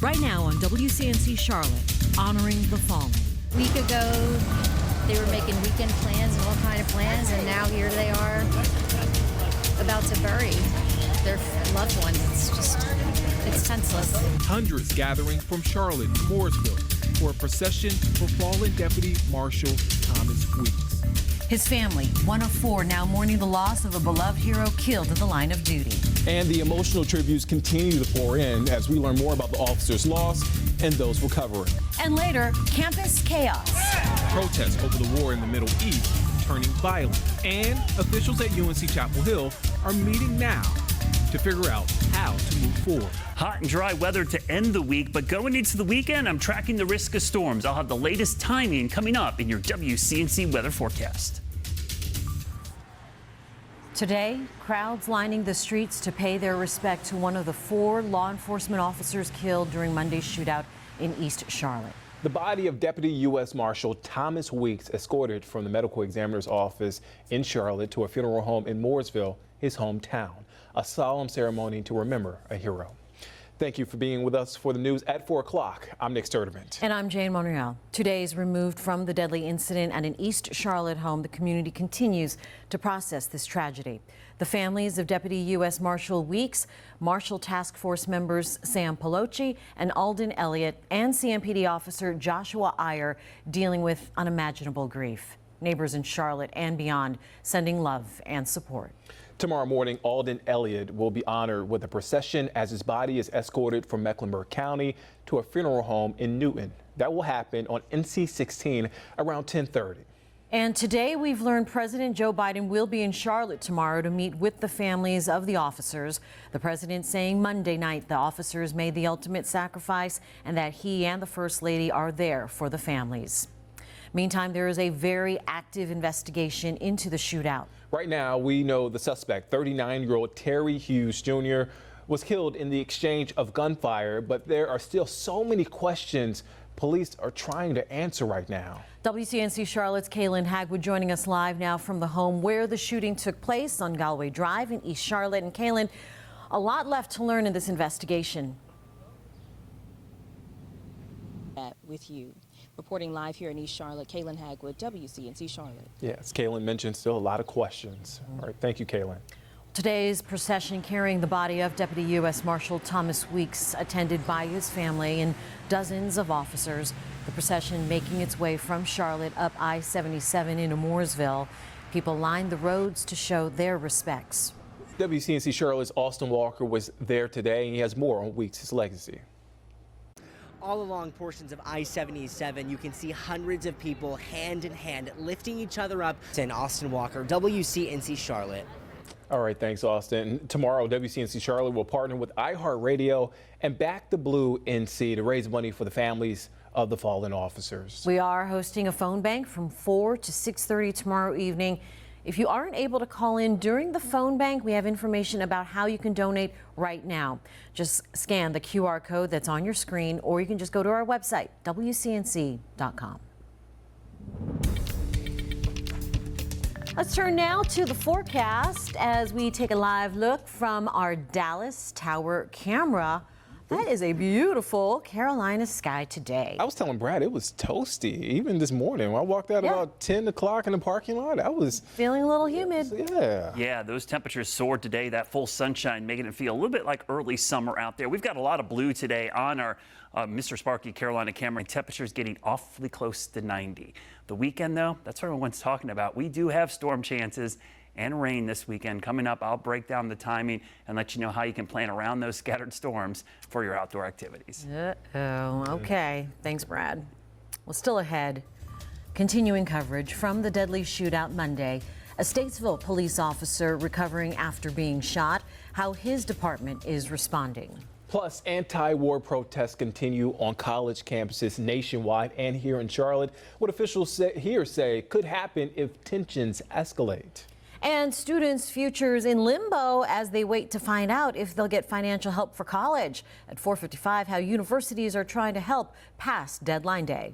Right now on WCNC Charlotte, honoring the fallen. A week ago, they were making weekend plans and all kind of plans, and now here they are about to bury their loved ones. It's senseless. Hundreds gathering from Charlotte to Mooresville for a procession for fallen Deputy Marshal Thomas Weeks. His family, one of four, now mourning the loss of a beloved hero killed in the line of duty. And the emotional tributes continue to pour in as we learn more about the officer's loss and those recovering. And later, campus chaos. Protests over the war in the Middle East turning violent. And officials at UNC Chapel Hill are meeting now to figure out how to move forward. Hot and dry weather to end the week, but going into the weekend, I'm tracking the risk of storms. I'll have the latest timing coming up in your WCNC weather forecast. Today, crowds lining the streets to pay their respect to one of the four law enforcement officers killed during Monday's shootout in East Charlotte. The body of Deputy U.S. Marshal Thomas Weeks escorted from the medical examiner's office in Charlotte to a funeral home in Mooresville, his hometown. A solemn ceremony to remember a hero. Thank you for being with us for the news at 4 o'clock. I'm Nick Sturdivant. And I'm Jane Monreal. 2 days removed from the deadly incident at an East Charlotte home, the community continues to process this tragedy. The families of Deputy U.S. Marshal Weeks, Marshal Task Force members Sam Peloci and Alden Elliott, and CMPD officer Joshua Iyer dealing with unimaginable grief. Neighbors in Charlotte and beyond sending love and support. Tomorrow morning, Alden Elliott will be honored with a procession as his body is escorted from Mecklenburg County to a funeral home in Newton. That will happen on NC 16 around 10:30. And today we've learned President Joe Biden will be in Charlotte tomorrow to meet with the families of the officers. The president saying Monday night the officers made the ultimate sacrifice and that he and the First Lady are there for the families. Meantime, there is a very active investigation into the shootout. Right now, we know the suspect, 39-year-old Terry Hughes Jr., was killed in the exchange of gunfire, but there are still so many questions police are trying to answer right now. WCNC Charlotte's Kaylin Hagwood joining us live now from the home where the shooting took place on Galway Drive in East Charlotte. And Kaylin, a lot left to learn in this investigation. With you. Reporting live here in East Charlotte, Kaylin Hagwood, WCNC Charlotte. Yes, Kaylin mentioned still a lot of questions. All right, thank you, Kaylin. Today's procession carrying the body of Deputy U.S. Marshal Thomas Weeks, attended by his family and dozens of officers. The procession making its way from Charlotte up I-77 into Mooresville. People lined the roads to show their respects. WCNC Charlotte's Austin Walker was there today, and he has more on Weeks' legacy. All along portions of I-77, you can see hundreds of people hand in hand lifting each other up. In Austin Walker, WCNC Charlotte. All right, thanks, Austin. Tomorrow, WCNC Charlotte will partner with iHeartRadio and Back the Blue NC to raise money for the families of the fallen officers. We are hosting a phone bank from 4 to 6:30 tomorrow evening. If you aren't able to call in during the phone bank, we have information about how you can donate right now. Just scan the QR code that's on your screen, or you can just go to our website, WCNC.com. Let's turn now to the forecast as we take a live look from our Dallas Tower camera. That is a beautiful Carolina sky today. I was telling Brad it was toasty even this morning. When I walked out about 10 o'clock in the parking lot, I was feeling a little humid. Yeah, those temperatures soared today. That full sunshine making it feel a little bit like early summer out there. We've got a lot of blue today on our Mr. Sparky Carolina camera. Temperatures getting awfully close to 90. The weekend, though, that's what everyone's talking about. We do have storm chances and rain this weekend coming up. I'll break down the timing and let you know how you can plan around those scattered storms for your outdoor activities. Okay. Thanks, Brad. Well, still ahead, continuing coverage from the deadly shootout Monday. A Statesville police officer recovering after being shot, how his department is responding. Plus, anti-war protests continue on college campuses nationwide and here in Charlotte. What officials here say could happen if tensions escalate. And students' futures in limbo as they wait to find out if they'll get financial help for college. At 4:55, how universities are trying to help past deadline day.